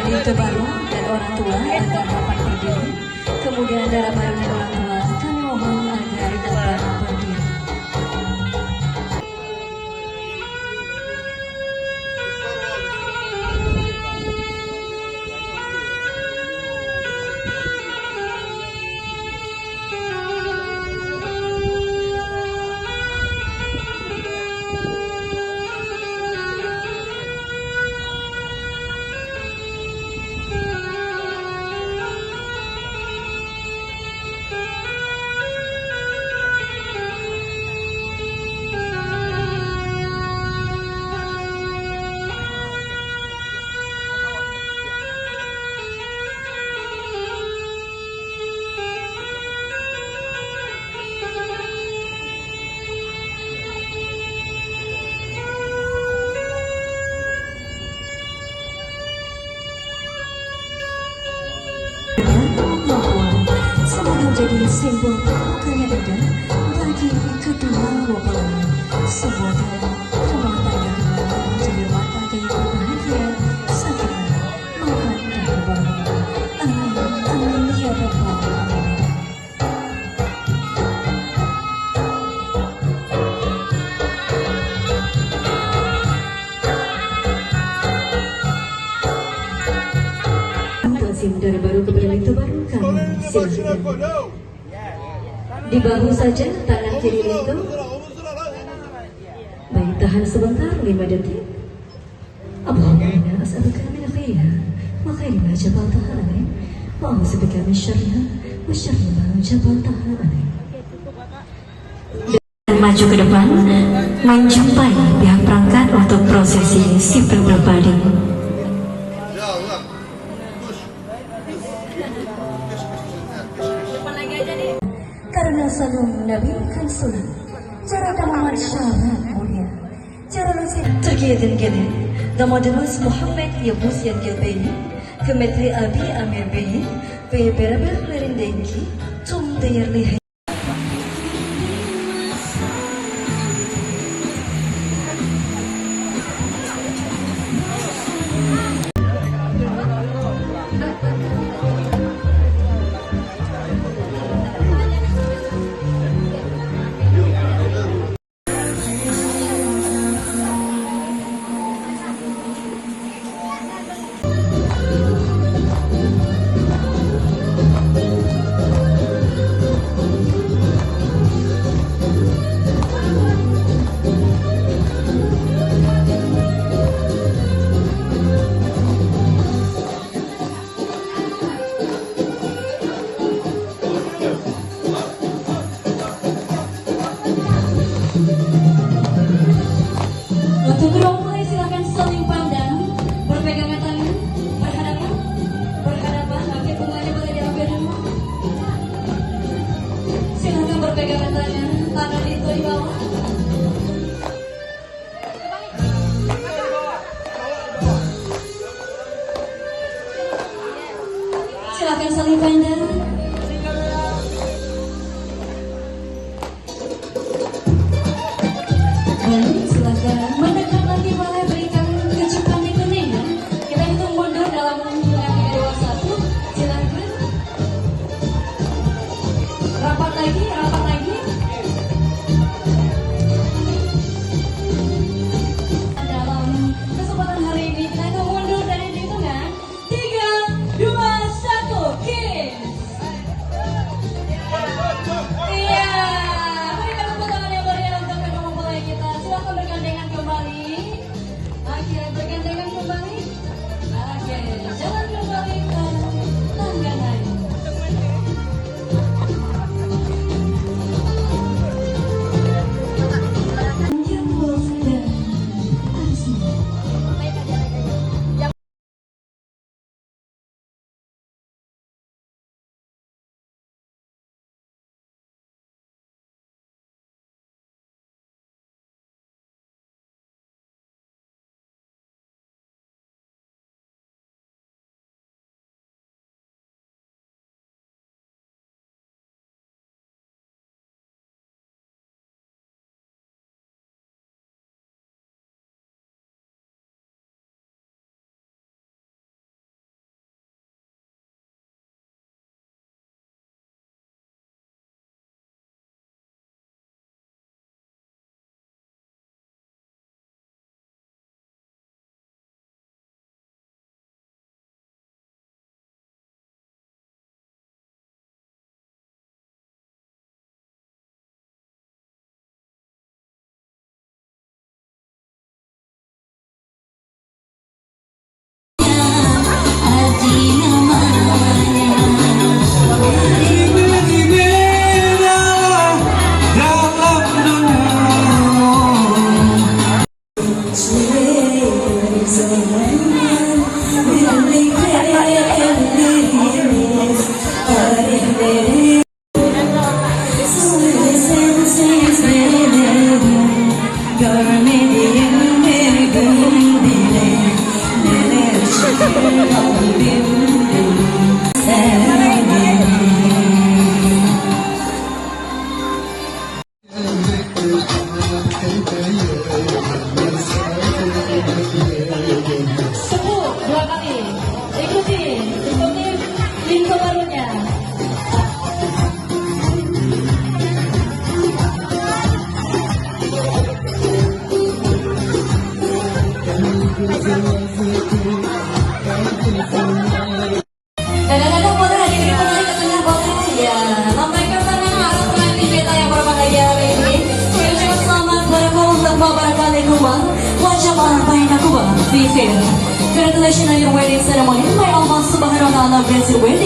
berita baru dan orang tua agar dapat berdiri. Kemudian darah baru dan orang tua kami mohon agar dapat berdiri. Semoga menjadi simbol terbuka dada bagi kedua mempelai. Semoga rumah tangga menjadi rumah tangga yang berbahagia, sakinah, mawaddah dan warahmah. Amin, amin ya rabbal alamin. Tazim dari baru ke berita baru kami silakan. Di bahu saja tangan kiri itu. Baik, tahan sebentar 5 detik. Allahumma as'aluka min khairiha wa khairi ma jabaltaha alaih wa a'udzubika min syarriha wa syarri ma jabaltaha alaih. Dan maju ke depan menjumpai pihak perangkat untuk prosesi sipil berbadi. Karena selalu menabikan sunnah, cara tamaman syarat mulia, cara nasib terkait gini. Damadımız Muhammed Yavuz Yengel Bey'in kıymetli abi Amir Bey'in ve beraberlerindeki tüm değerli untuk rombongan silakan saling pandang, berpegangan tangan, berhadapan, oke bunganya boleh diambil dulu. Silakan berpegangan tangan, tangan itu di bawah. Silakan saling pandang. Silakan mendekat lagi boleh berikan kecupan di kuningan. Kita hitung mundur dalam 3, 2, 1. Silakan. Rapat lagi, rapat lagi. Dalam kesempatan hari ini kita hitung mundur dari hitungan 3, 2, 1. Kiss. Congratulations on your wedding ceremony. May Allah subhanahu wa ta'ala bless your wedding.